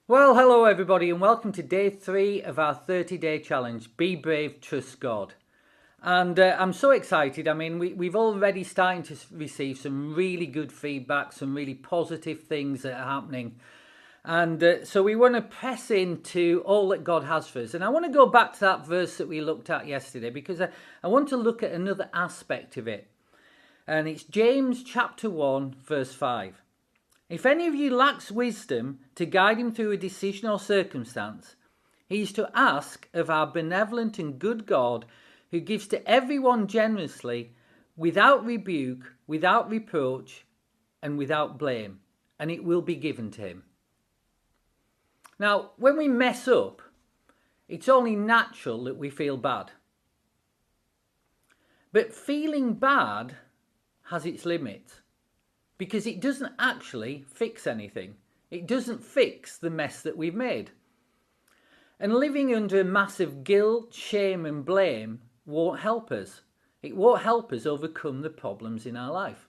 Well, hello everybody and welcome to day 3 of our 30-day challenge, Be Brave, Trust God. And I'm so excited. I mean, we've already started to receive some really good feedback, some really positive things that are happening. And so we want to press into all that God has for us. And I want to go back to that verse that we looked at yesterday because I want to look at another aspect of it. And it's James chapter 1, verse 5. If any of you lacks wisdom to guide him through a decision or circumstance, he is to ask of our benevolent and good God, who gives to everyone generously, without rebuke, without reproach, and without blame, and it will be given to him. Now, when we mess up, it's only natural that we feel bad. But feeling bad has its limits, because it doesn't actually fix anything. It doesn't fix the mess that we've made. And living under massive guilt, shame and blame won't help us. It won't help us overcome the problems in our life.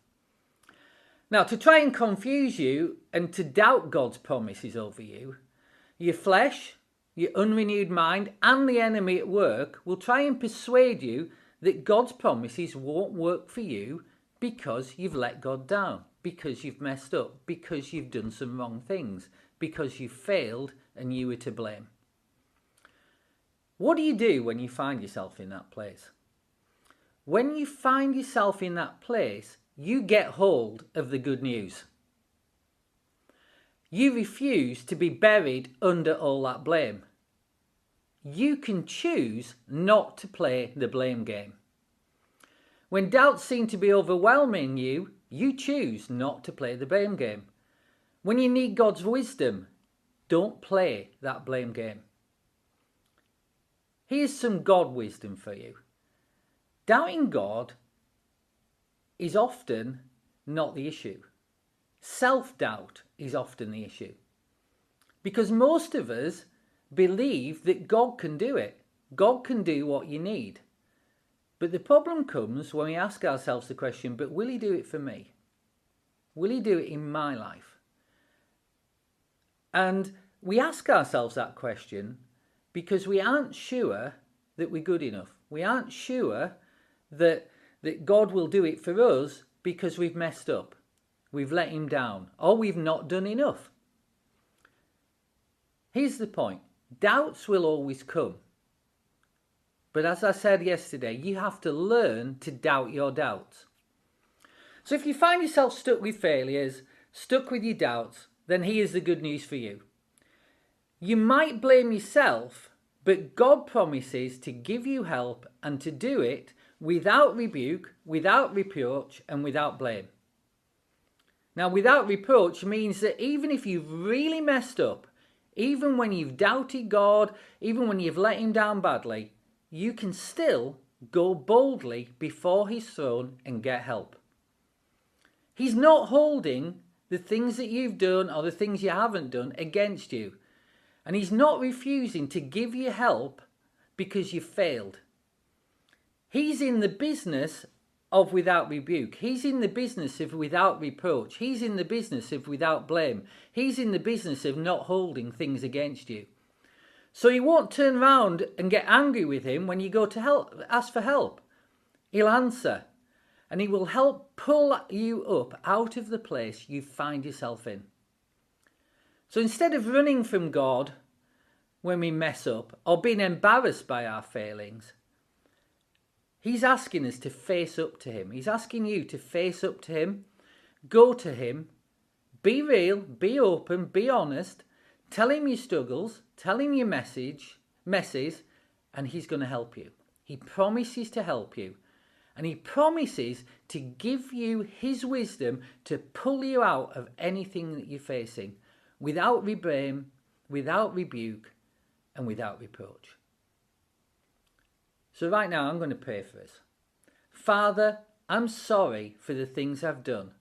Now, to try and confuse you and to doubt God's promises over you, your flesh, your unrenewed mind and the enemy at work will try and persuade you that God's promises won't work for you because you've let God down, because you've messed up, because you've done some wrong things, because you've failed and you were to blame. What do you do when you find yourself in that place? When you find yourself in that place, you get hold of the good news. You refuse to be buried under all that blame. You can choose not to play the blame game. When doubts seem to be overwhelming you, you choose not to play the blame game. When you need God's wisdom, don't play that blame game. Here's some God wisdom for you. Doubting God is often not the issue. Self-doubt is often the issue. Because most of us believe that God can do it. God can do what you need. But the problem comes when we ask ourselves the question, but will he do it for me? Will he do it in my life? And we ask ourselves that question because we aren't sure that we're good enough. We aren't sure that God will do it for us because we've messed up. We've let him down, or we've not done enough. Here's the point. Doubts will always come. But as I said yesterday, you have to learn to doubt your doubts. So if you find yourself stuck with failures, stuck with your doubts, then here's the good news for you. You might blame yourself, but God promises to give you help and to do it without rebuke, without reproach, and without blame. Now, without reproach means that even if you've really messed up, even when you've doubted God, even when you've let him down badly, you can still go boldly before his throne and get help. He's not holding the things that you've done or the things you haven't done against you. And he's not refusing to give you help because you've failed. He's in the business of without rebuke. He's in the business of without reproach. He's in the business of without blame. He's in the business of not holding things against you. So you won't turn around and get angry with him when you go to ask for help. He'll answer and he will help pull you up out of the place you find yourself in. So instead of running from God when we mess up or being embarrassed by our failings, he's asking us to face up to him. He's asking you to face up to him, go to him, be real, be open, be honest, tell him your struggles, tell him your messes, and he's going to help you. He promises to help you. And he promises to give you his wisdom to pull you out of anything that you're facing without blame, without rebuke, and without reproach. So right now I'm going to pray for us. Father, I'm sorry for the things I've done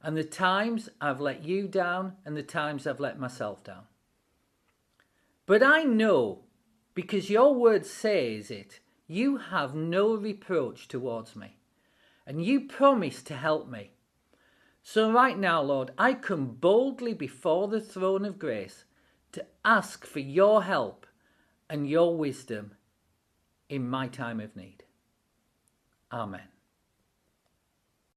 and the times I've let you down and the times I've let myself down. But I know, because your word says it, you have no reproach towards me, and you promise to help me. So right now, Lord, I come boldly before the throne of grace to ask for your help and your wisdom in my time of need. Amen.